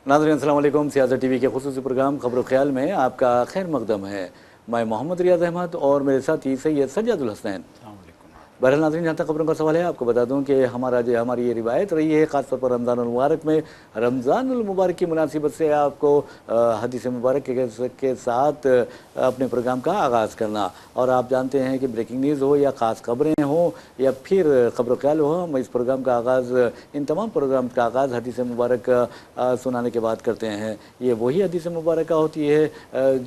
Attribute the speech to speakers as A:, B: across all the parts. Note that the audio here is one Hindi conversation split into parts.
A: नाज़रीन अस्सलाम वालेकुम। सियासत टीवी के खुसूसी प्रोग्राम खबर ख्याल में आपका खैर मकदम है। मैं मोहम्मद रियाज अहमद और मेरे साथी सैयद सज्जादुल हसनैन। बहरहाल नाज़रीन, जहाँ तक खबरों का सवाल है, आपको बता दूं कि हमारी ये रिवायत रही है, ख़ासतौर पर रमज़ानुल मुबारक में, रमज़ानुल मुबारक की मुनासिबत से आपको हदीस मुबारक के साथ अपने प्रोग्राम का आगाज़ करना। और आप जानते हैं कि ब्रेकिंग न्यूज़ हो या ख़ास खबरें हों या फिर खबर ख्याल हो, हम इस प्रोग्राम का आगाज़, इन तमाम प्रोग्राम का आगाज़ हदीस मुबारक सुनाने के बाद करते हैं। ये वही हदीस मुबारक होती है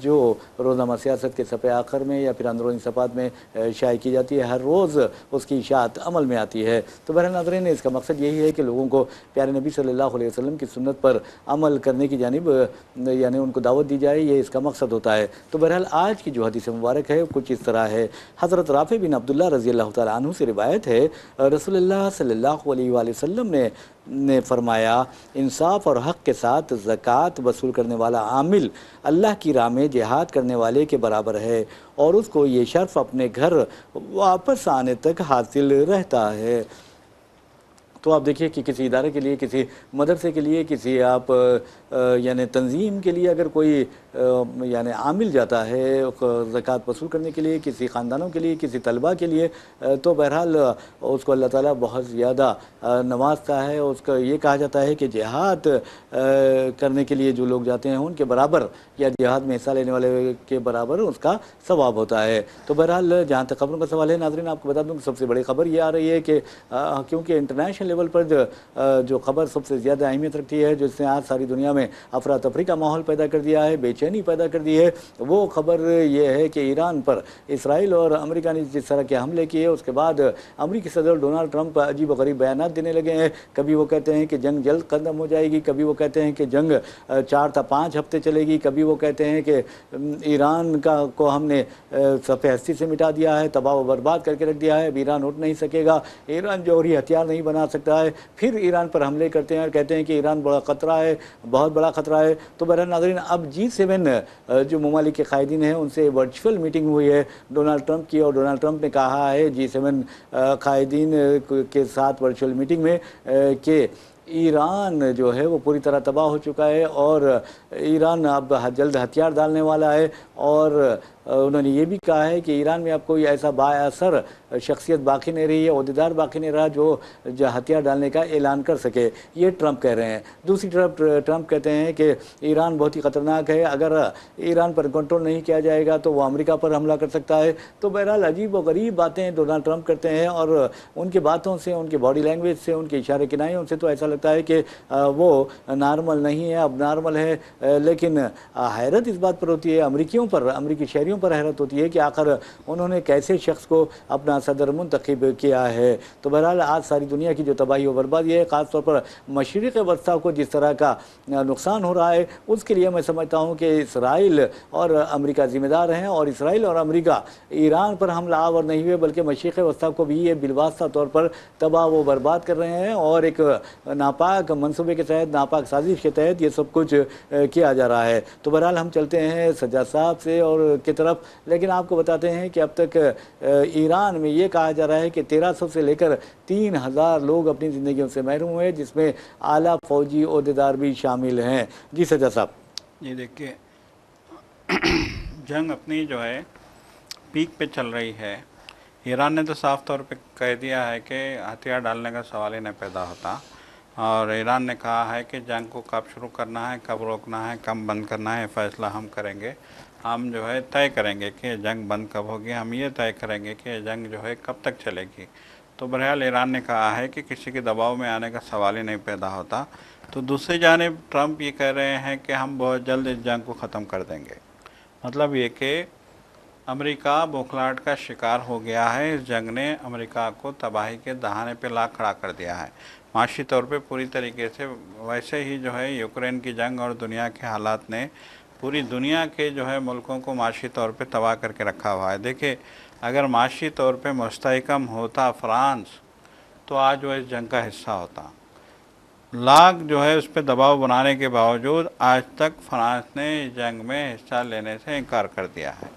A: जो रोज़नामा सियासत के सफ़े आखिर में या फिर अंदरूनी सफ़ात में शाया की जाती है। हर रोज़ उसकी इशाअत अमल में आती है। तो बहरहाल नाज़रीन, इसका मकसद यही है कि लोगों को प्यारे नबी सल्लल्लाहु अलैहि वसल्लम की सुन्नत पर अमल करने की जानिब यानी उनको दावत दी जाए, ये इसका मकसद होता है। तो बहरहाल आज की जो हदीस मुबारक है कुछ इस तरह है। हज़रत राफ़ी बिन अब्दुल्लाह रज़ी अल्लाह तआला अन्हु से रिवायत है, रसूलुल्लाह सल्लल्लाहु अलैहि वसल्लम ने फरमाया, इंसाफ और हक़ के साथ ज़कात वसूल करने वाला आमिल अल्लाह की राह में जिहाद करने वाले के बराबर है और उसको ये शर्फ़ अपने घर वापस आने तक हासिल रहता है। तो आप देखिए कि किसी इदारे के लिए, किसी मदरसे के लिए, किसी आप यानी तंजीम के लिए अगर कोई यानी आमिल जाता है ज़कात वसूल करने के लिए, किसी ख़ानदानों के लिए, किसी तलबा के लिए, तो बहरहाल उसको अल्लाह ताला बहुत ज़्यादा नवाजता है। उसका ये कहा जाता है कि जिहाद करने के लिए जो लोग जाते हैं उनके बराबर या जिहाद में हिस्सा लेने वाले के बराबर उसका सवाब होता है। तो बहरहाल जहाँ तक खबरों का सवाल है नाज़रीन, आपको बता दूँ कि सबसे बड़ी खबर ये आ रही है कि क्योंकि इंटरनेशनल लेवल पर जो खबर सबसे ज़्यादा अहमियत रखती है, जिसने आज सारी दुनिया में अफरा तफरी का माहौल पैदा कर दिया है, बेचैनी पैदा कर दी है, वो खबर ये है कि ईरान पर इसराइल और अमेरिका ने जिस तरह के हमले किए, उसके बाद अमेरिकी सदर डोनाल्ड ट्रंप अजीब गरीब बयान देने लगे हैं। कभी वो कहते हैं कि जंग जल्द ख़त्म हो जाएगी, कभी वो कहते हैं कि जंग 4 था 5 हफ्ते चलेगी, कभी वो कहते हैं कि ईरान को हमने सफ़े हस्ती से मिटा दिया है, तबाह व बर्बाद करके रख दिया है, अब ईरान उठ नहीं सकेगा, ईरान जौहरी हथियार नहीं बना सकता है। फिर ईरान पर हमले करते हैं और कहते हैं कि ईरान बड़ा ख़तरा है, बहुत बड़ा ख़तरा है। तो बहरहाल नाज़रीन, अब G7 जो ममालिक के कायदीन हैं उनसे वर्चुअल मीटिंग हुई है डोनाल्ड ट्रंप की, और डोनाल्ड ट्रंप ने कहा है G7 कायदीन के साथ वर्चुअल मीटिंग में कि ईरान जो है वो पूरी तरह तबाह हो चुका है और ईरान अब जल्द हथियार डालने वाला है। और उन्होंने ये भी कहा है कि ईरान में अब कोई ऐसा बाअसर शख्सियत बाकी नहीं रही है, ओहदेदार बाकी नहीं रहा जो हथियार डालने का ऐलान कर सके। ये ट्रंप कह रहे हैं। दूसरी तरफ ट्रंप कहते हैं कि ईरान बहुत ही ख़तरनाक है, अगर ईरान पर कंट्रोल नहीं किया जाएगा तो वो अमेरिका पर हमला कर सकता है। तो बहरहाल अजीब व गरीब बातें डोनाल्ड ट्रंप करते हैं और उनकी बातों से, उनकी बॉडी लैंग्वेज से, उनके इशारे किनायों से तो ऐसा लगता है कि वो नॉर्मल नहीं है, अब नॉर्मल है। लेकिन हैरत इस बात पर होती है, अमरीकियों पर, अमरीकी शहरियों पर हैरत होती है कि आखिर उन्होंने कैसे शख्स को अपना सदर मुंतखब किया है। तो बहरहाल आज सारी दुनिया की जो तबाही व बर्बादी है, ख़ासतौर पर मशरिक़ वस्ता को जिस तरह का नुकसान हो रहा है, उसके लिए मैं समझता हूँ कि इसराइल और अमेरिका ज़िम्मेदार हैं। और इसराइल और अमेरिका ईरान पर हमला आवर नहीं हुए बल्कि मशरिक़ वस्ता को भी ये बिलवास्ता तौर पर तबाह व बर्बाद कर रहे हैं और एक नापाक मनसूबे के तहत, नापाक साजिश के तहत ये सब कुछ किया जा रहा है। तो बहरहाल हम चलते हैं सज्जाद साहब से और की तरफ, लेकिन आपको बताते हैं कि अब तक ईरान में ये कहा जा रहा है कि 1300 से लेकर 3000 लोग अपनी ज़िंदगियों से महरूम हुए, जिसमें आला फौजी ओहदेदार भी शामिल हैं। जी सज्जाद साहब।
B: जी देखिए, जंग अपनी जो है पीक पे चल रही है। ईरान ने तो साफ तौर पे कह दिया है कि हथियार डालने का सवाल ही नहीं पैदा होता, और ईरान ने कहा है कि जंग को कब शुरू करना है, कब रोकना है, कब बंद करना है, फैसला हम करेंगे। हम जो है तय करेंगे कि जंग बंद कब होगी, हम ये तय करेंगे कि जंग जो है कब तक चलेगी। तो बहरहाल ईरान ने कहा है कि किसी के दबाव में आने का सवाल ही नहीं पैदा होता। तो दूसरी जानिब ट्रंप ये कह रहे हैं कि हम बहुत जल्द इस जंग को ख़त्म कर देंगे। मतलब ये कि अमेरिका बौखलाहट का शिकार हो गया है। इस जंग ने अमेरिका को तबाही के दहाने पे ला खड़ा कर दिया है, माशी तौर पे पूरी तरीके से। वैसे ही जो है यूक्रेन की जंग और दुनिया के हालात ने पूरी दुनिया के जो है मुल्कों को माशी तौर पे तबाह करके रखा हुआ है। देखिए, अगर माशी तौर पे मुस्तहकम होता फ्रांस तो आज वो इस जंग का हिस्सा होता। लाख जो है उस पर दबाव बनाने के बावजूद आज तक फ्रांस ने इस जंग में हिस्सा लेने से इनकार कर दिया है।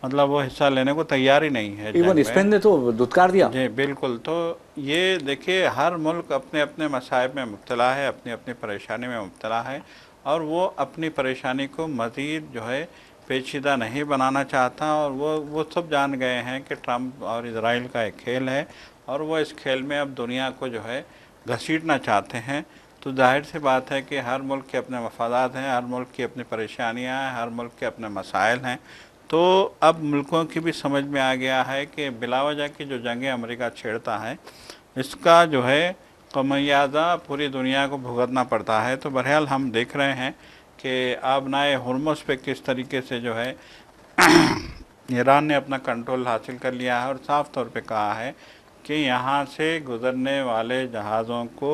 B: मतलब वो हिस्सा लेने को तैयार ही नहीं है
A: इवन
B: जंग
A: स्पेन
B: में।
A: ने तो धुतकार दिया।
B: जी बिल्कुल। तो ये देखिए, हर मुल्क अपने अपने मसाइब में मुब्तला है, अपनी अपनी परेशानी में मुब्तला है, और वो अपनी परेशानी को मज़ीद जो है पेचीदा नहीं बनाना चाहता। और वो सब जान गए हैं कि ट्रंप और इसराइल का एक खेल है, और वो इस खेल में अब दुनिया को जो है घसीटना चाहते हैं। तो जाहिर सी बात है कि हर मुल्क के अपने मफादात हैं, हर मुल्क की अपनी परेशानियाँ हैं, हर मुल्क के अपने मसाइल हैं। तो अब मुल्कों की भी समझ में आ गया है कि बिलावजह की जो जंगें अमेरिका छेड़ता है, इसका जो है खमियाजा पूरी दुनिया को भुगतना पड़ता है। तो बहरहाल हम देख रहे हैं कि आबनाए हुर्मुज़ पे किस तरीके से जो है ईरान ने अपना कंट्रोल हासिल कर लिया है, और साफ़ तौर पे कहा है कि यहाँ से गुज़रने वाले जहाज़ों को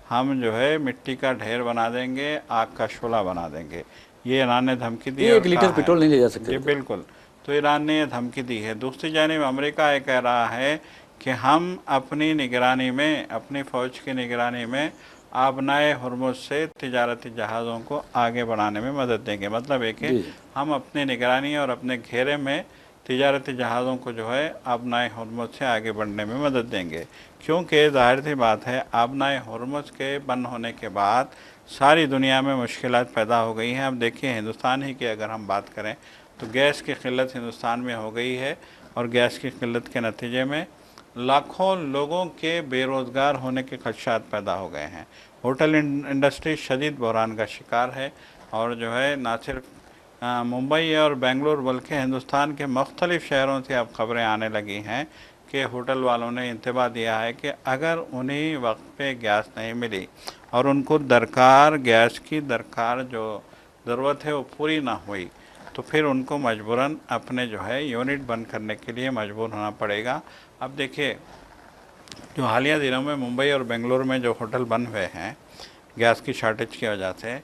B: हम जो है मिट्टी का ढेर बना देंगे, आग का शोला बना देंगे। ये ईरान ने धमकी दी है और
A: 1 लीटर
B: कहा
A: पेट्रोल
B: है।
A: नहीं ले जा
B: जी
A: सकते थे।
B: बिल्कुल। तो ईरान ने ये धमकी दी है। दूसरी जानिब अमेरिका ये कह रहा है कि हम अपनी निगरानी में, अपनी फ़ौज की निगरानी में आबनाए हुर्मुज़ से तिजारती जहाज़ों को आगे बढ़ाने में मदद देंगे। मतलब एक है,
A: जी
B: हम अपनी निगरानी और अपने घेरे में तिजारती जहाज़ों को जो है आबनाए हुर्मुज़ से आगे बढ़ने में मदद देंगे। क्योंकि ज़ाहिर सी बात है, आबनाए हुर्मुज़ के बंद होने के बाद सारी दुनिया में मुश्किलात पैदा हो गई हैं। अब देखिए, हिंदुस्तान ही की अगर हम बात करें तो गैस की किल्लत हिंदुस्तान में हो गई है, और गैस की किल्लत के नतीजे में लाखों लोगों के बेरोज़गार होने के खदशात पैदा हो गए हैं। होटल इंडस्ट्री शदीद बहरान का शिकार है, और जो है ना सिर्फ मुंबई और बेंगलुरु बल्कि हिंदुस्तान के मुख्तलिफ़ शहरों से अब ख़बरें आने लगी हैं कि होटल वालों ने इंतबा दिया है कि अगर उन्हें वक्त पे गैस नहीं मिली और उनको दरकार गैस की दरकार जो ज़रूरत है वो पूरी ना हुई, तो फिर उनको मजबूरन अपने जो है यूनिट बंद करने के लिए मजबूर होना पड़ेगा। अब देखिए, जो हालिया दिनों में मुंबई और बेंगलुरु में जो होटल बंद हुए हैं गैस की शॉर्टेज की वजह से,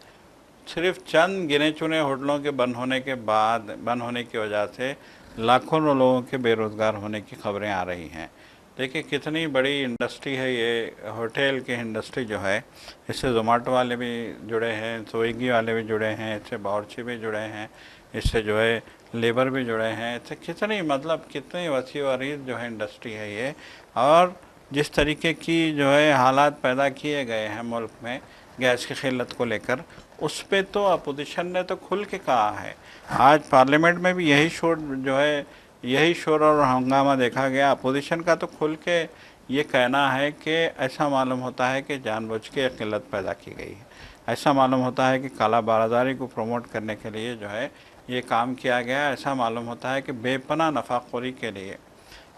B: सिर्फ चंद गिने चुने होटलों के बंद होने के बाद, बंद होने की वजह से लाखों लोगों के बेरोज़गार होने की खबरें आ रही हैं। देखिए कितनी बड़ी इंडस्ट्री है ये होटल की इंडस्ट्री जो है। इससे जोमेटो वाले भी जुड़े हैं, स्विगी वाले भी जुड़े हैं, इससे बावर्ची भी जुड़े हैं, इससे जो है लेबर भी जुड़े हैं। इससे कितनी, मतलब कितनी वसी वरीज़ जो है इंडस्ट्री है ये। और जिस तरीके की जो है हालात पैदा किए गए हैं मुल्क में गैस की किल्लत को लेकर, उस पर तो अपोजिशन ने तो खुल के कहा है। आज पार्लियामेंट में भी यही शोर जो है, यही शोर और हंगामा देखा गया। अपोजिशन का तो खुल के ये कहना है कि ऐसा मालूम होता है कि जानबूझ के किल्लत पैदा की गई है। ऐसा मालूम होता है कि काला बारादारी को प्रमोट करने के लिए जो है ये काम किया गया। ऐसा मालूम होता है कि बेपनाह नफ़ाखोरी के लिए,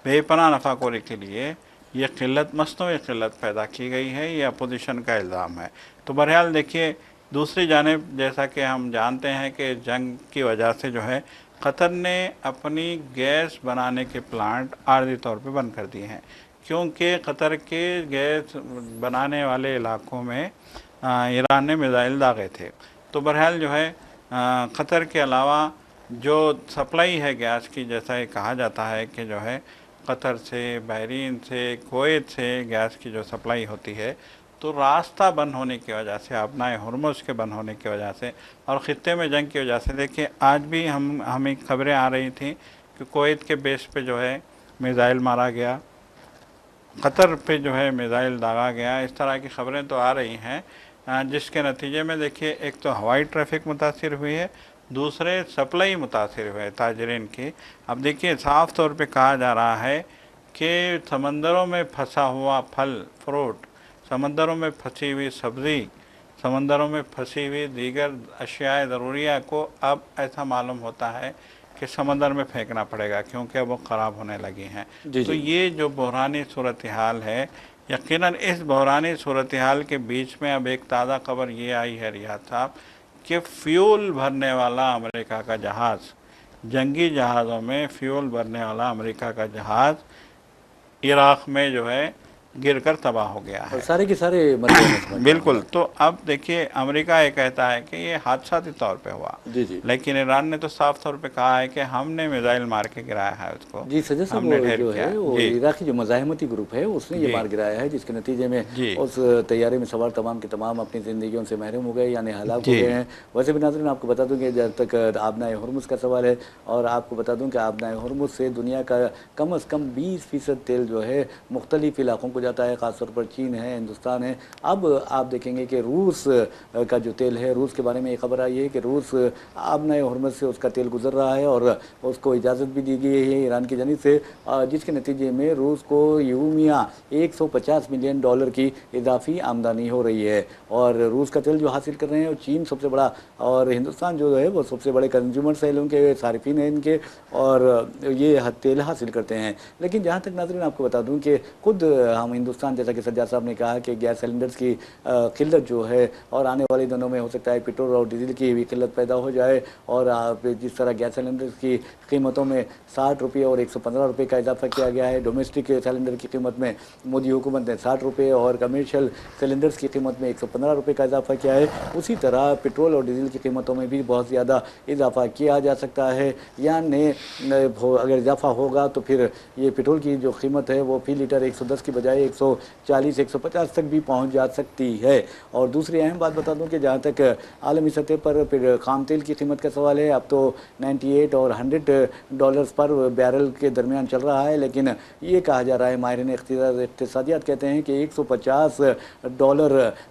B: बेपनाह नफ़ाखोरी के लिए ये किल्लत, मसनूई किल्लत पैदा की गई है। ये अपोजिशन का इल्ज़ाम है। तो बहरहाल देखिए, दूसरी जानिब जैसा कि हम जानते हैं कि जंग की वजह से जो है कतर ने अपनी गैस बनाने के प्लांट आर्जी तौर पे बंद कर दिए हैं, क्योंकि कतर के गैस बनाने वाले इलाकों में ईरान ने मिसाइल दागे थे। तो बहरहाल जो है कतर के अलावा जो सप्लाई है गैस की, जैसा ये कहा जाता है कि जो है कतर से, बहरीन से, कुवैत से गैस की जो सप्लाई होती है, तो रास्ता बंद होने की वजह से, आबनाए हुर्मुज़ के बंद होने की वजह से और ख़ित्ते में जंग की वजह से, देखिए आज भी हमें खबरें आ रही थी कि कुवैत के बेस पे जो है मिसाइल मारा गया, कतर पे जो है मिसाइल दागा गया। इस तरह की खबरें तो आ रही हैं, जिसके नतीजे में देखिए एक तो हवाई ट्रैफिक मुतासिर हुई है, दूसरे सप्लाई मुतासिर हुए ताजरीन की। अब देखिए साफ़ तौर पे कहा जा रहा है कि समंदरों में फंसा हुआ फल फ्रूट, समंदरों में फंसी हुई सब्ज़ी, समंदरों में फंसी हुई दीगर अशियाए ज़रूरिया को अब ऐसा मालूम होता है कि समंदर में फेंकना पड़ेगा, क्योंकि अब वो ख़राब होने लगी हैं।
A: जी
B: तो
A: जी।
B: ये जो बहरानी सूरत हाल है, यकीनन इस बहरानी सूरत हाल के बीच में अब एक ताज़ा खबर ये आई है रियाद साहब कि फ्यूल भरने वाला अमेरिका का जहाज़, जंगी जहाज़ों में फ्यूल भरने वाला अमेरिका का जहाज़ इराक़ में जो है गिरकर तबाह हो गया
A: और
B: है।
A: सारे के सारे मर गए मैं समझ रहा
B: बिल्कुल।
A: हूँ।
B: तो अब देखिए, अमेरिका ये कहता है कि ये हादसाती तौर पे हुआ,
A: जी जी
B: लेकिन ईरान ने तो साफ तौर पे कहा है कि हमने मिसाइल मार के गिराया है उसको,
A: जी सज्जद साहब,
B: हमने
A: वो
B: ढेर
A: जो
B: किया
A: है
B: है।
A: वो
B: जी
A: इराकी जो मज़ाहमती ग्रुप है उसने ये
B: जी
A: मार गिराया है, जिसके नतीजे में
B: जी
A: उस तैयारे में सवार तमाम के तमाम अपनी ज़िंदगियों से महरूम हो गए, यानी हलाक हो
B: जी
A: गए हैं। वैसे भी नाज़रीन आपको बता दूं कि जब तक आबनाए हुर्मुज़ का सवाल है, और आपको बता दूं कि आबनाए हुर्मुज़ से दुनिया का कम अज़ कम 20% तेल जो है मुख्तलिफ इलाकों को जाता है, ख़ासतौर पर चीन है, हिंदुस्तान है। अब आप देखेंगे कि रूस का जो तेल है, रूस के बारे में एक खबर आई है कि रूस आबनाए हुर्मुज़ से उसका तेल गुजर रहा है और उसको इजाज़त भी दी गई है ईरान की जानिब से, जिसके नतीजे में रूस को यूमिया 150 मिलियन डॉलर की इजाफी आमदनी हो रही है। और रूस का तेल जो हासिल कर रहे हैं, और चीन सबसे बड़ा, और हिंदुस्तान जो है वो सबसे बड़े कंज्यूमर सेल उनके सारिफिन हैं इनके, और ये तेल हासिल करते हैं। लेकिन जहाँ तक नाज़रीन आपको बता दूँ कि खुद हम हिंदुस्तान, जैसा कि सज्जाद साहब ने कहा कि गैस सिलेंडर्स की किल्लत जो है, और आने वाले दिनों में हो सकता है पेट्रोल और डीजल की भी किल्लत पैदा हो जाए, और आप जिस तरह गैस सिलेंडर्स की कीमतों में 60 रुपये और 115 रुपये का इजाफा किया गया है, डोमेस्टिक सिलेंडर की कीमत में मोदी हुकूमत ने 60 रुपये और कमर्शियल सिलेंडर्स की कीमत में 115 रुपये का इजाफा किया है, उसी तरह पेट्रोल और डीजल की कीमतों में भी बहुत ज़्यादा इजाफा किया जा सकता है। यानी अगर इजाफा होगा तो फिर ये पेट्रोल की जो कीमत है वो फी लीटर 110 की बजाय 140 150 तक भी पहुँच जा सकती है। और दूसरी अहम बात बता दूँ कि जहाँ तक आलमी सतह पर फिर खाम तेल की कीमत का सवाल है, अब तो 98 और $100 पर बैरल के दरमियान चल रहा है, लेकिन ये कहा जा रहा है, माहिरीन इक़्तिसादियात कहते हैं कि $150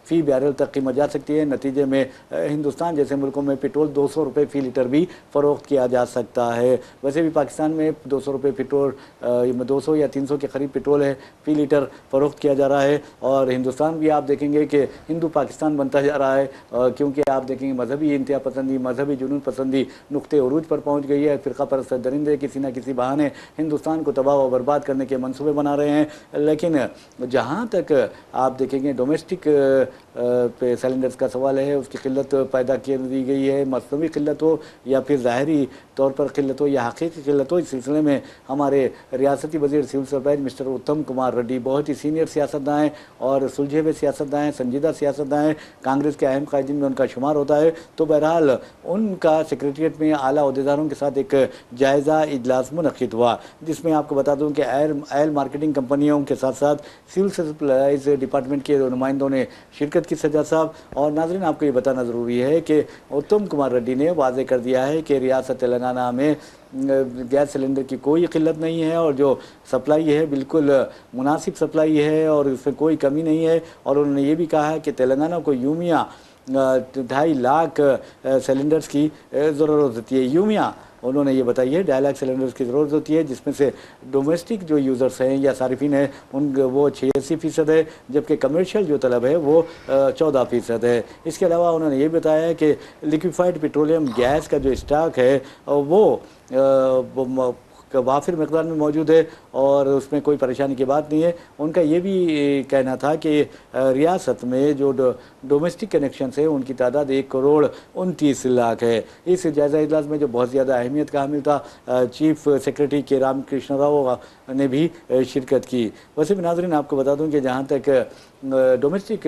A: फ़ी बैरल तक कीमत जा सकती है। नतीजे में हिंदुस्तान जैसे मुल्कों में पेट्रोल 200 रुपये फ़ी लीटर भी फ़रोख्त किया जा सकता है। वैसे भी पाकिस्तान में 200 रुपये पेट्रोल, 200 या 300 के करीब पेट्रोल है फ़ी लीटर फ़रोख्त किया जा रहा है। और हिंदुस्तान भी आप देखेंगे कि हिंदू पाकिस्तान बनता जा रहा है, क्योंकि आप देखेंगे मजहबी इंतहा पसंदी, मजहबी जुनून पसंदी नुक्ते उरूज पर पहुँच गई है। फ़िरका परस्त दरिंदे किसी न किसी बहाने हिंदुस्तान को तबाह और बर्बाद करने के मंसूबे बना रहे हैं। लेकिन जहाँ तक आप देखेंगे डोमेस्टिक पे सिलेंडर्स का सवाल है, उसकी किल्लत पैदा की दी गई है, मसनवी किल्लत हो या फिर ज़ाहरी तौर पर किल्लत हो या हकीकी किल्लत हो। इस सिलसिले में हमारे रियासती वज़ीर सिविल सप्लाईज मिस्टर उत्तम कुमार रेड्डी बहुत ही सीनियर सियासतदान हैं और सुलझे हुए सियासतदान हैं, संजीदा सियासतदान हैं, कांग्रेस के अहम कायदीन में उनका शुमार होता है। तो बहरहाल उनका सेक्रेटरीट में आला अहदेदारों के साथ एक जायज़ा इजलास मुनक़िद हुआ, जिसमें आपको बता दूं कि ऑयल मार्केटिंग कंपनियों के साथ साथ सिविल सप्लाईज डिपार्टमेंट के नुमाइंदों ने शिरकत की सज्जाद साहब। और नाज़रीन आपको ये बताना ज़रूरी है कि उत्तम कुमार रेड्डी ने वाज़े कर दिया है कि रियासत तेलंगाना में गैस सिलेंडर की कोई किल्लत नहीं है और जो सप्लाई है बिल्कुल मुनासिब सप्लाई है और उसमें कोई कमी नहीं है। और उन्होंने ये भी कहा है कि तेलंगाना को यूमिया 2.5 लाख सिलेंडर्स की ज़रूरत होती है। यूमिया उन्होंने ये बताई है 2.5 लाख सिलेंडर्स की ज़रूरत होती है, जिसमें से डोमेस्टिक जो यूज़र्स हैं या सारिफिन हैं उन वो 86% है, जबकि कमर्शियल जो तलब है वो 14% है। इसके अलावा उन्होंने ये बताया है कि लिक्विफाइड पेट्रोलियम गैस का जो स्टॉक है वो वाफिर मकदार में मौजूद है और उसमें कोई परेशानी की बात नहीं है। उनका ये भी कहना था कि रियासत में जो डोमेस्टिक कनेक्शन है उनकी तादाद 1,29,00,000 है। इस जायज़ा इजलास में जो बहुत ज़्यादा अहमियत का हामिल था, चीफ सेक्रेटरी के रामकृष्ण राव ने भी शिरकत की। वैसे भी नाज़रीन आपको बता दूं कि जहाँ तक डोमेस्टिक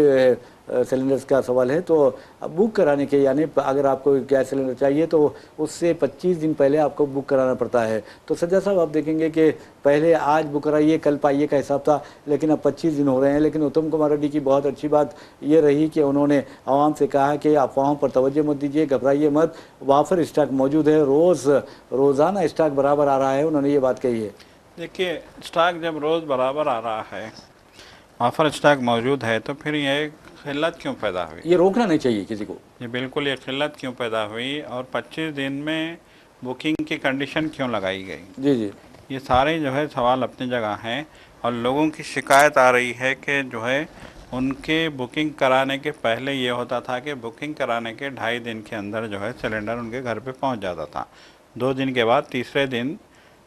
A: सिलेंडर्स का सवाल है तो बुक कराने के, यानी अगर आपको गैस सिलेंडर चाहिए तो उससे 25 दिन पहले आपको बुक कराना पड़ता है। तो सज्जाद साहब आप देखेंगे कि पहले आज बुक कराइए कल पाइए का हिसाब था, लेकिन अब 25 दिन हो रहे हैं। लेकिन उत्तम कुमार रेड्डी की बहुत अच्छी बात ये रही कि उन्होंने आवाम से कहा कि अफवाहों पर तवज्जो मत दीजिए, घबराइए मत, वाफर स्टॉक मौजूद है, रोज़ाना स्टॉक बराबर आ रहा है। उन्होंने ये बात कही है।
B: देखिए, स्टॉक जब रोज़ बराबर आ रहा है, ऑफर स्टॉक मौजूद है, तो फिर ये किल्लत क्यों पैदा हुई?
A: ये रोकना नहीं चाहिए किसी को।
B: ये बिल्कुल, ये किल्लत क्यों पैदा हुई और 25 दिन में बुकिंग की कंडीशन क्यों लगाई गई?
A: जी जी,
B: ये सारे जो है सवाल अपनी जगह हैं। और लोगों की शिकायत आ रही है कि जो है उनके बुकिंग कराने के पहले ये होता था कि बुकिंग कराने के 2.5 दिन के अंदर जो है सिलेंडर उनके घर पे पहुंच जाता था। 2 दिन के बाद तीसरे दिन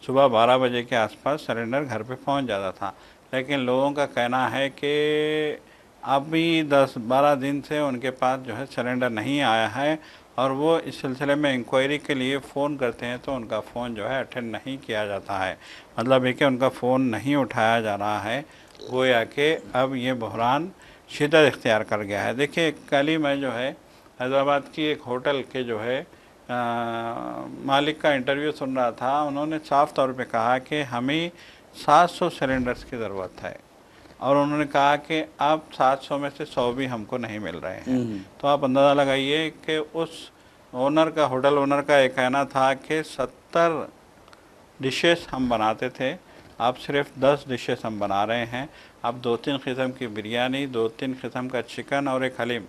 B: सुबह 12 बजे के आसपास सिलेंडर घर पे पहुंच जाता था। लेकिन लोगों का कहना है कि अभी 10-12 दिन से उनके पास जो है सिलेंडर नहीं आया है और वो इस सिलसिले में इंक्वायरी के लिए फ़ोन करते हैं तो उनका फ़ोन जो है अटेंड नहीं किया जाता है। मतलब है कि उनका फ़ोन नहीं उठाया जा रहा है गोया कि अब ये बहरान शिद्दत इख्तियार कर गया है। देखिए कल ही मैं जो है हैदराबाद की एक होटल के जो है मालिक का इंटरव्यू सुन रहा था। उन्होंने साफ तौर पे कहा कि हमें 700 सिलेंडर्स की ज़रूरत है, और उन्होंने कहा कि अब 700 में से 100 भी हमको नहीं मिल रहे हैं। तो आप अंदाज़ा लगाइए कि उस ओनर का, होटल ओनर का ये कहना था कि 70 डिशेस हम बनाते थे, अब सिर्फ 10 डिशेस हम बना रहे हैं। अब 2-3 किस्म की बिरयानी, 2-3 किस्म का चिकन और एक हलीम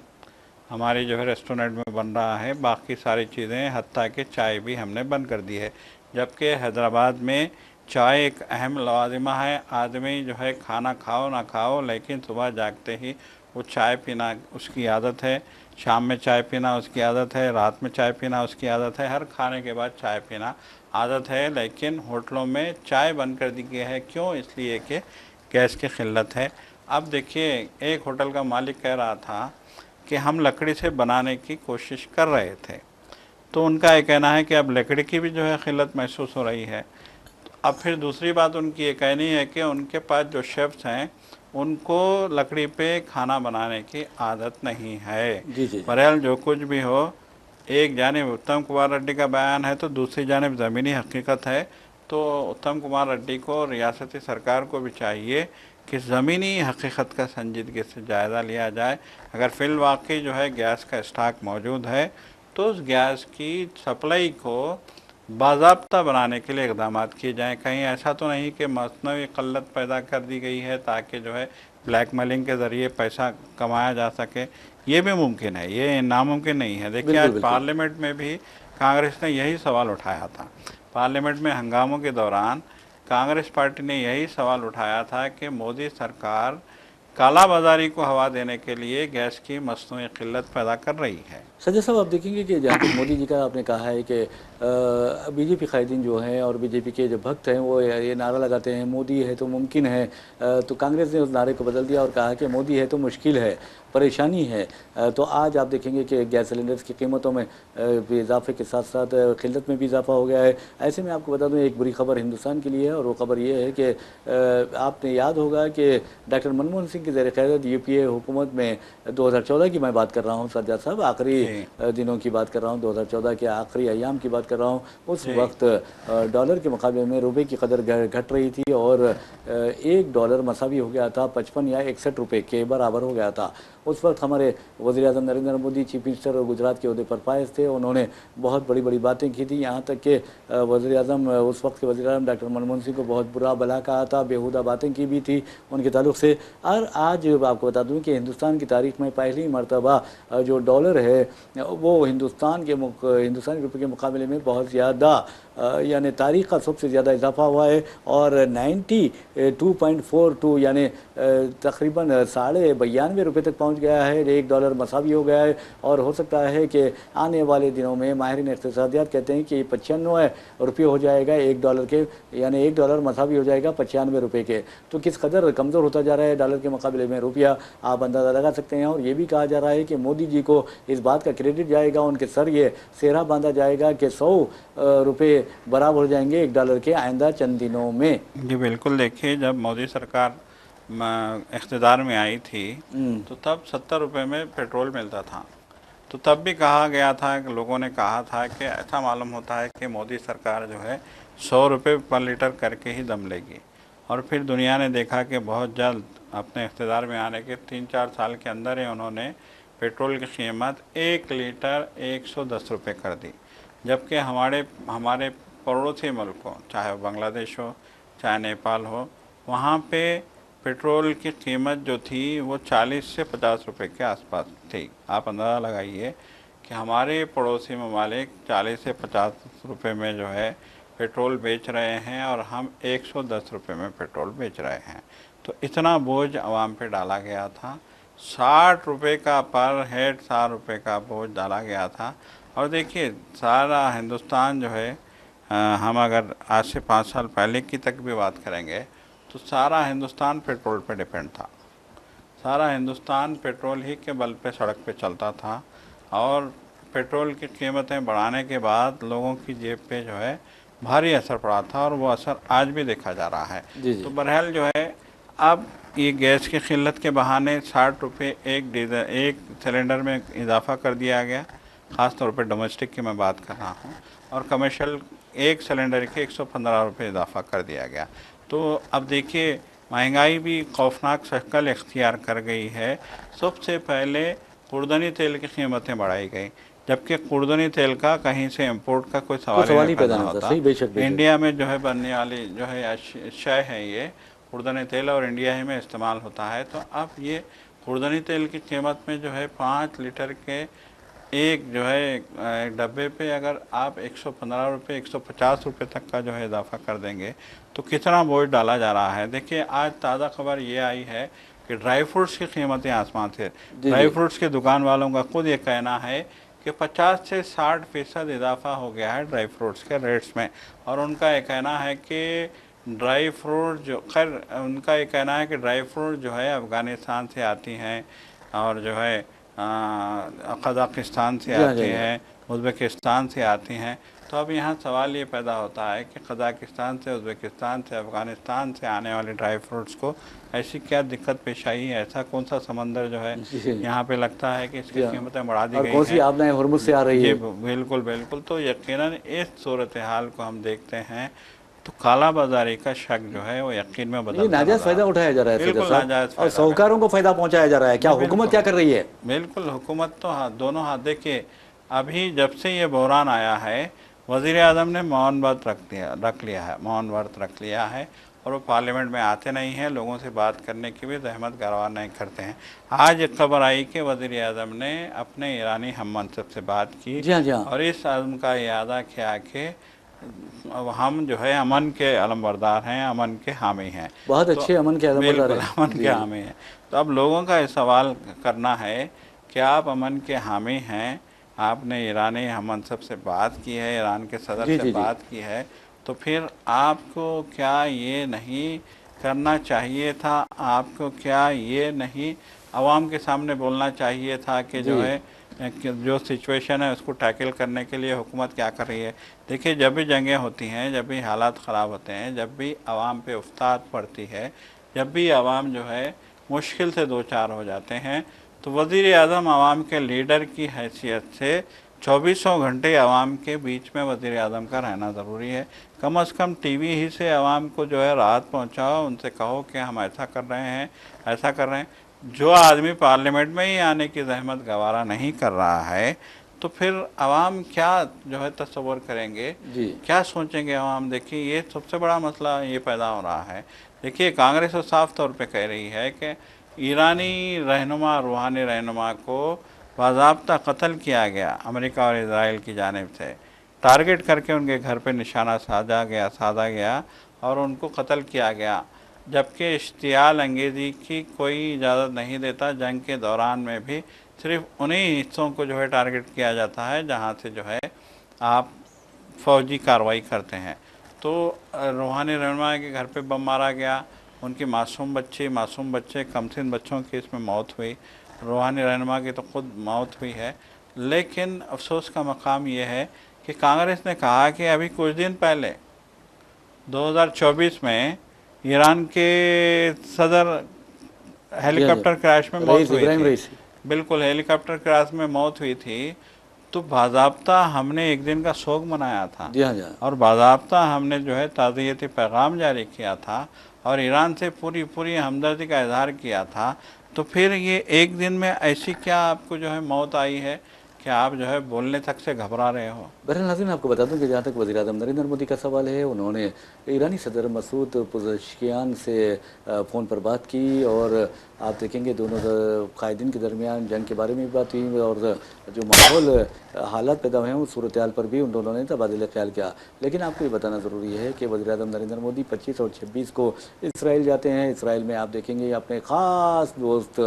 B: हमारी जो है रेस्टोरेंट में बन रहा है। बाकी सारी चीज़ें हत्ता कि चाय भी हमने बंद कर दी है। जबकि हैदराबाद में चाय एक अहम लवाजिमा है। आदमी जो है खाना खाओ ना खाओ, लेकिन सुबह जागते ही वो चाय पीना उसकी आदत है, शाम में चाय पीना उसकी आदत है, रात में चाय पीना उसकी आदत है, हर खाने के बाद चाय पीना आदत है। लेकिन होटलों में चाय बंद कर दी गई है। क्यों? इसलिए कि गैस की किल्लत है। अब देखिए एक होटल का मालिक कह रहा था कि हम लकड़ी से बनाने की कोशिश कर रहे थे, तो उनका ये कहना है कि अब लकड़ी की भी जो है किल्लत महसूस हो रही है। अब फिर दूसरी बात उनकी ये कहनी है कि उनके पास जो शेफ्स हैं उनको लकड़ी पे खाना बनाने की आदत नहीं है।
A: जी जी।
B: बहरहाल जो कुछ भी हो, एक जानिब उत्तम कुमार रेड्डी का बयान है तो दूसरी जानिब ज़मीनी हकीकत है। तो उत्तम कुमार रेड्डी को, रियासती सरकार को भी चाहिए कि ज़मीनी हकीकत का संजीदगी से जायज़ा लिया जाए। अगर फिल वाकई जो है गैस का स्टॉक मौजूद है तो उस गैस की सप्लाई को बाज़ाब्ता बनाने के लिए इक़दाम किए जाएँ। कहीं ऐसा तो नहीं कि मसनवी क़ल्लत पैदा कर दी गई है ताकि जो है ब्लैक मेलिंग के ज़रिए पैसा कमाया जा सके। ये भी मुमकिन है, ये नामुमकिन नहीं है। देखिए
A: बिल्कुल
B: आज
A: बिल्कुल।
B: पार्लियामेंट में भी कांग्रेस ने यही सवाल उठाया था। पार्लियामेंट में हंगामों के दौरान कांग्रेस पार्टी ने यही सवाल उठाया था कि मोदी सरकार काला बाज़ारी को हवा देने के लिए गैस की मसनूई क़िल्लत पैदा कर रही है।
A: सज्जद साहब, आप देखेंगे कि जहाँ तक मोदी जी का आपने कहा है कि बीजेपी कायदीन जो हैं और बीजेपी के जो भक्त हैं वो ये नारा लगाते हैं मोदी है तो मुमकिन है। तो कांग्रेस ने उस नारे को बदल दिया और कहा कि मोदी है तो मुश्किल है, परेशानी है। तो आज आप देखेंगे कि गैस सिलेंडर्स की कीमतों में भी इजाफे के साथ साथ किल्लत में भी इजाफा हो गया है। ऐसे में आपको बता दूं एक बुरी खबर हिंदुस्तान के लिए है, और वो खबर ये है कि आपने याद होगा कि डॉक्टर मनमोहन सिंह की ज़ेर क़यादत यूपीए हुकूमत में 2014 की मैं बात कर रहा हूँ सज्जाद साहब, आखिरी दिनों की बात कर रहा हूँ, 2014 के आखिरी अयाम की बात कर रहा हूँ। उस वक्त डॉलर के मुकाबले में रुपए की कदर घट रही थी और $1 मसावी हो गया था 55 या 61 रुपये के बराबर हो गया था। उस वक्त हमारे वज़ीर-ए-आज़म नरेंद्र मोदी चीफ मिनिस्टर और गुजरात के ओहदे पर फायज थे। उन्होंने बहुत बड़ी बड़ी बातें की थी, यहाँ तक कि वज़ीर-ए-आज़म उस वक्त के वज़ीर-ए-आज़म डॉक्टर मनमोहन सिंह को बहुत बुरा भला कहा था, बेहुदा बातें की भी थी उनके ताल्लुक से। और आज आपको बता दूं कि हिंदुस्तान की तारीख में पहली मरतबा जो डॉलर है वो हिंदुस्तानी रुपये के मुकाबले में बहुत ज़्यादा यानी तारीख़ का सबसे ज़्यादा इजाफा हुआ है और 92.42 यानी तकरीबन 92.5 रुपये तक पहुंच गया है। $1 मसावी हो गया है और हो सकता है कि आने वाले दिनों में माहिरीन इक़्तिसादियात कहते हैं कि 95 रुपये हो जाएगा $1 के, यानी $1 मसावी हो जाएगा 95 रुपये के। तो किस कदर कमज़ोर होता जा रहा है डॉलर के मुकाबले में रुपया, आप अंदाज़ा लगा सकते हैं। और ये भी कहा जा रहा है कि मोदी जी को इस बात का क्रेडिट जाएगा, उनके सर ये सेहरा बांधा जाएगा कि 100 रुपये बराबर हो जाएंगे $1 के आइंदा चंद दिनों में।
B: जी बिल्कुल। देखिए जब मोदी सरकार इक़्तिदार में आई थी तो तब 70 रुपये में पेट्रोल मिलता था। तो तब भी कहा गया था कि लोगों ने कहा था कि ऐसा मालूम होता है कि मोदी सरकार जो है 100 रुपये पर लीटर करके ही दम लेगी। और फिर दुनिया ने देखा कि बहुत जल्द अपने इक़्तिदार में आने के 3-4 साल के अंदर ही उन्होंने पेट्रोल की कीमत 1 लीटर 110 रुपये कर दी। जबकि हमारे पड़ोसी मुल्कों, चाहे बांग्लादेश हो चाहे नेपाल हो, वहाँ पे पेट्रोल की कीमत जो थी वो 40 से 50 रुपये के आसपास थी। आप अंदाज़ा लगाइए कि हमारे पड़ोसी ममालिक 40 से 50 रुपये में जो है पेट्रोल बेच रहे हैं और हम 110 रुपये में पेट्रोल बेच रहे हैं। तो इतना बोझ आवाम पे डाला गया था। 60 रुपये का पर हेड 60 रुपये का बोझ डाला गया था। और देखिए सारा हिंदुस्तान जो है, हम अगर आज से 5 साल पहले की तक भी बात करेंगे तो सारा हिंदुस्तान पेट्रोल पे डिपेंड था। सारा हिंदुस्तान पेट्रोल ही के बल पे सड़क पे चलता था और पेट्रोल की कीमतें बढ़ाने के बाद लोगों की जेब पे जो है भारी असर पड़ा था और वो असर आज भी देखा जा रहा है।
A: जी जी।
B: तो बहरहाल जो है अब ये गैस की किल्लत के बहाने 60 रुपये एक सिलेंडर में इजाफ़ा कर दिया गया, ख़ास तौर पे डोमेस्टिक की मैं बात कर रहा हूँ, और कमर्शियल एक सिलेंडर के 115 रुपये इजाफ़ा कर दिया गया। तो अब देखिए महंगाई भी खौफनाक शक्ल इख्तियार कर गई है। सबसे पहले खुर्दनी तेल की कीमतें बढ़ाई गई, जबकि खुर्दनी तेल का कहीं से इंपोर्ट का कोई सवाल ही नहीं पैदा होता।
A: सही, बेशक बेशक।
B: इंडिया में जो है बनने वाली जो है शय है ये खुर्दनी तेल, और इंडिया ही में इस्तेमाल होता है। तो अब ये खुर्दनी तेल की कीमत में जो है 5 लीटर के एक जो है एक डब्बे पे अगर आप 115 रुपये 150 रुपये तक का जो है इजाफा कर देंगे तो कितना बोझ डाला जा रहा है। देखिए आज ताज़ा खबर ये आई है कि ड्राई फ्रूट्स की कीमतें आसमान से, ड्राई फ्रूट्स के दुकान वालों का खुद ये कहना है कि 50 से 60% इजाफा हो गया है ड्राई फ्रूट्स के रेट्स में। और उनका ये कहना है कि ड्राई फ्रूट जो उनका ये कहना है कि ड्राई फ्रूट जो है अफ़गानिस्तान से आती हैं और जो है कज़ाकिस्तान से आती हैं, उज़्बेकिस्तान से आती हैं। तो अब यहाँ सवाल ये पैदा होता है कि कज़ाकिस्तान से, उज़्बेकिस्तान से, अफ़गानिस्तान से आने वाले ड्राई फ्रूट्स को ऐसी क्या दिक्कत पेश आई है, ऐसा कौन सा समंदर जो है यहाँ पे लगता है कि इसकी कीमतें बढ़ा दी गई हैं।
A: कौन सी आपदाएं हुर्मुज़ से आ रही है।
B: बिल्कुल बिल्कुल। तो यकीनन इस सूरत हाल को हम देखते हैं तो काला बाजारी का शक जो है वो यकीन में बदल,
A: नाजायज फायदा उठाया जा रहा है,
B: बिल्कुल नाजायज,
A: और साहूकारों को फायदा पहुंचाया जा रहा है। क्या हुकूमत क्या कर रही है?
B: बिल्कुल हुकूमत तो दोनों हाथ। देखिए अभी जब से ये बहरान आया है वज़ीर आज़म ने मौन व्रत रख लिया है और वो पार्लियामेंट में आते नहीं हैं, लोगों से बात करने की भी जहमत गरवा नहीं करते हैं। आज एक खबर आई कि वज़ीर आज़म ने अपने ईरानी हम मनसब से बात की।
A: जी हाँ।
B: और इस आज़म का इरादा किया कि हम जो है अमन के अलमबरदार हैं, अमन के हामी हैं।
A: बहुत अच्छे अमन के अलमबरदार हैं,
B: अमन के हामी हैं। तो अब लोगों का ये सवाल करना है कि आप अमन के हामी हैं, आपने ईरानी हम मनसब से बात की है, ईरान के सदर से बात की है, तो फिर आपको क्या ये नहीं करना चाहिए था? आपको क्या ये नहीं आवाम के सामने बोलना चाहिए था कि जो है जो सिचुएशन है उसको टैकल करने के लिए हुकूमत क्या कर रही है? देखिए जब भी जंगें होती हैं, जब भी हालात ख़राब होते हैं, जब भी आवाम पे उफ्ताद पड़ती है, जब भी आवाम जो है मुश्किल से दो चार हो जाते हैं, तो वज़ीर आज़म आवाम के लीडर की हैसियत से 24 घंटे आवाम के बीच में वज़ीर आज़म का रहना ज़रूरी है। कम से कम टीवी ही से आवाम को जो है राहत पहुँचाओ, उनसे कहो कि हम ऐसा कर रहे हैं, ऐसा कर रहे हैं। जो आदमी पार्लियामेंट में ही आने की जहमत गवारा नहीं कर रहा है तो फिर आवाम क्या जो है तस्वर करेंगे, क्या सोचेंगे आवाम? देखिए ये सबसे बड़ा मसला ये पैदा हो रहा है। देखिए कांग्रेस तो साफ तौर पे कह रही है कि ईरानी रहनुमा, रूहानी रहनुमा को बाज़ाब्ता कत्ल किया गया अमेरिका और इजराइल की जानिब से, टारगेट करके उनके घर पे निशाना साधा गया और उनको कत्ल किया गया, जबकि इश्तियाल अंगेज़ी की कोई इजाज़त नहीं देता। जंग के दौरान में भी सिर्फ उन्हीं हिस्सों को जो है टारगेट किया जाता है जहाँ से जो है आप फ़ौजी कार्रवाई करते हैं। तो रूहानी रहनुमा के घर पे बम मारा गया, उनकी मासूम बच्चे कमसिन बच्चों की इसमें मौत हुई, रूहानी रहनुमा की तो खुद मौत हुई है। लेकिन अफसोस का मकाम ये है कि कांग्रेस ने कहा कि अभी कुछ दिन पहले 2024 में ईरान के सदर हेलीकॉप्टर क्रैश में मौत हुई थी। बिल्कुल हेलीकॉप्टर क्रैश में मौत हुई थी। तो बाज़ाब्ता हमने एक दिन का शोक मनाया था और बाज़ाब्ता हमने जो है ताज़ियती पैगाम जारी किया था और ईरान से पूरी हमदर्दी का इजहार किया था। तो फिर ये एक दिन में ऐसी क्या आपको जो है मौत आई है कि आप जो है बोलने तक से घबरा रहे हो?
A: बहरहाल नाज़रीन आपको बता दूं कि जहाँ तक वज़ीर आज़म नरेंद्र मोदी का सवाल है, उन्होंने ईरानी सदर मसूद पुज़ेशकियान से फ़ोन पर बात की और आप देखेंगे दोनों कायदीन के दरमियान जंग के बारे में भी बात हुई और जो माहौल हालात पैदा हुए हैं उस सूरत हाल पर भी उन दोनों ने तबादला ख्याल किया। लेकिन आपको ये बताना ज़रूरी है कि वज़ीर आज़म नरेंद्र मोदी 25 और 26 को इसराइल जाते हैं। इसराइल में आप देखेंगे अपने ख़ास दोस्त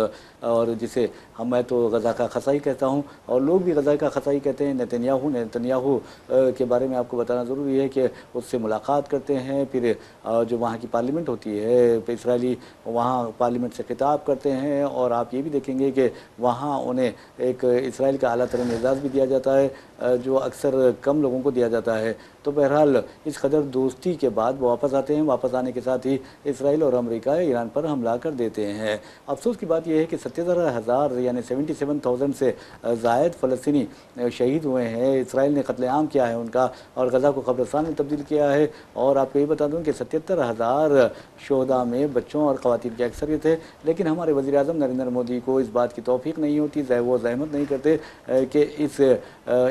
A: और जिसे मैं तो गज़ा का ख़साई कहता हूँ और लोग भी गज़ा का ख़साई कहते हैं, नेतन्याहू नेतन्याहू के बारे में आपको बताना ज़रूरी है कि उससे मुलाकात करते हैं, फिर जो वहाँ की पार्लियामेंट होती है इसराइली, वहाँ पार्लियामेंट से खिताब करते हैं, और आप ये भी देखेंगे कि वहाँ उन्हें एक इसराइल का आला तरीन एजाज़ भी दिया जाता है, जो अक्सर कम लोगों को दिया जाता है। तो बहरहाल इस कदर दोस्ती के बाद वो वापस आते हैं, वापस आने के साथ ही इसराइल और अमेरिका ईरान पर हमला कर देते हैं। अफसोस की बात यह है कि 77,000 यानी 77,000 से ज़ायद फ़लस्तीनी शहीद हुए हैं। इसराइल ने कत्लेआम किया है उनका, और गज़ा को कब्रिस्तान में तब्दील किया है। और आपको ये बता दूँ कि 77,000 शोहदा में बच्चों और ख़वातीन की अक्सरियत है। लेकिन हमारे वज़ीर-ए-आज़म नरेंद्र मोदी को इस बात की तौफ़ीक नहीं होती, वो ज़हमत नहीं करते कि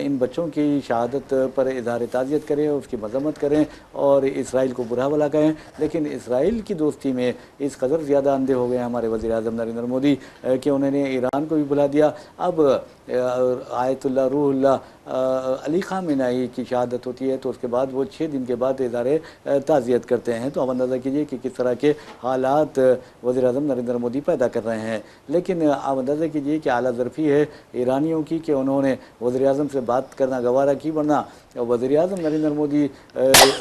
A: इन बच्चों की शहादत पर इज़हार ताज़ियत करें, उसकी मज़म्मत करें और इसराइल को बुरा भला कहें। लेकिन इसराइल की दोस्ती में इस कदर ज़्यादा अंधे हो गए हमारे वज़ीर-ए-आज़म नरेंद्र मोदी कि उन्होंने ईरान को भी बुला दिया। अब आयतुल्लाह रूहुल्लाह अली ख़ामेनेई की शहादत होती है तो उसके बाद वो 6 दिन के बाद इज़हार ताज़ियत करते हैं। तो आप अंदाज़ा कीजिए कि किस तरह के हालात वज़ीर-ए-आज़म नरेंद्र मोदी पैदा कर रहे हैं। लेकिन आप अंदाज़ा कीजिए कि आला ज़रफ़ी है ईरानियों की कि उन्होंने वज़ीर-ए-आज़म से बात करना गवारा की, वरना वज़ीर-ए-आज़म नरेंद्र मोदी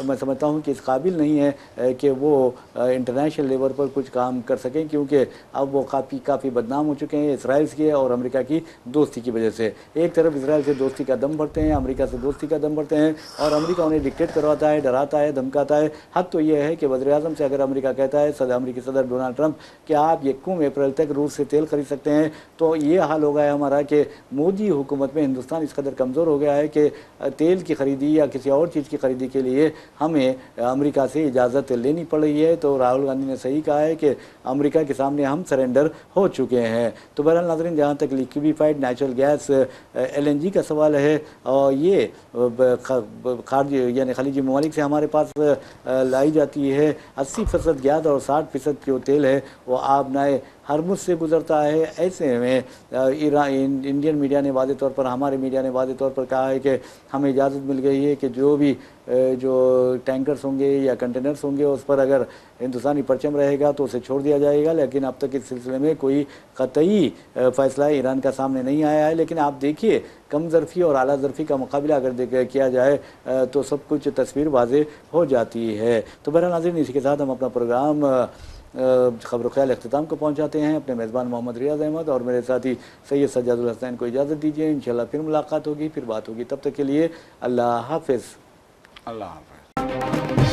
A: मैं समझता हूँ कि इस काबिल नहीं है कि वो इंटरनेशनल लेवल पर कुछ काम कर सकें, क्योंकि अब वो काफ़ी बदनाम हो चुके हैं इसराइल की और अमेरिका की दोस्ती की वजह से। एक तरफ इसराइल से दोस्ती का दम भरते हैं, अमेरिका से दोस्ती का दम भरते हैं, और अमेरिका उन्हें डिक्टेट करवाता है, डराता है, धमकाता है। हद तो ये है कि वज़ीर-ए-आज़म से अगर अमेरिका कहता है, अमेरिकी सदर डोनाल्ड ट्रंप, कि आप 1 अप्रैल तक रूस से तेल खरीद सकते हैं, तो ये हाल हो गया है हमारा कि मोदी हुकूमत में हिंदुस्तान इस कदर कमज़ोर हो गया है कि तेल की खरीदी या किसी और चीज़ की खरीदी के लिए हमें अमेरिका से इजाज़त लेनी पड़ रही है। तो राहुल गांधी ने सही कहा है कि अमेरिका के सामने हम सरेंडर हो चुके हैं। तो बहरहाल नाज़रीन, जहाँ तक लिक्विफाइड नेचुरल गैस LNG का सवाल है, और ये खारजी यानी खलीजी ममालिक से हमारे पास लाई जाती है। 80% गैस और 60% जो तेल है वो आबनाए हरमुज़ से गुजरता है। ऐसे में इंडियन मीडिया ने वाज़े तौर पर, हमारे मीडिया ने वाज़े तौर पर कहा है कि हमें इजाज़त मिल गई है कि जो भी जो टैंकर्स होंगे या कंटेनर्स होंगे उस पर अगर हिंदुस्तानी परचम रहेगा तो उसे छोड़ दिया जाएगा। लेकिन अब तक इस सिलसिले में कोई कतई फ़ैसला ईरान का सामने नहीं आया है। लेकिन आप देखिए, कम ज़रफ़ी और आला ज़रफ़ी का मुकाबला अगर किया जाए तो सब कुछ तस्वीर वाज़े हो जाती है। तो बहरहाल नाज़रीन, इसी के साथ हम अपना प्रोग्राम खबर ख्याल अख्तिताम को पहुँचाते हैं। अपने मेज़बान मोहम्मद रियाज़ अहमद और मेरे साथी सैयद सज्जादुल हसनैन को इजाज़त दीजिए। इंशाअल्लाह फिर मुलाकात होगी, फिर बात होगी। तब तक के लिए अल्लाह हाफ़िज़।
B: अल्लाह हाफ़िज़।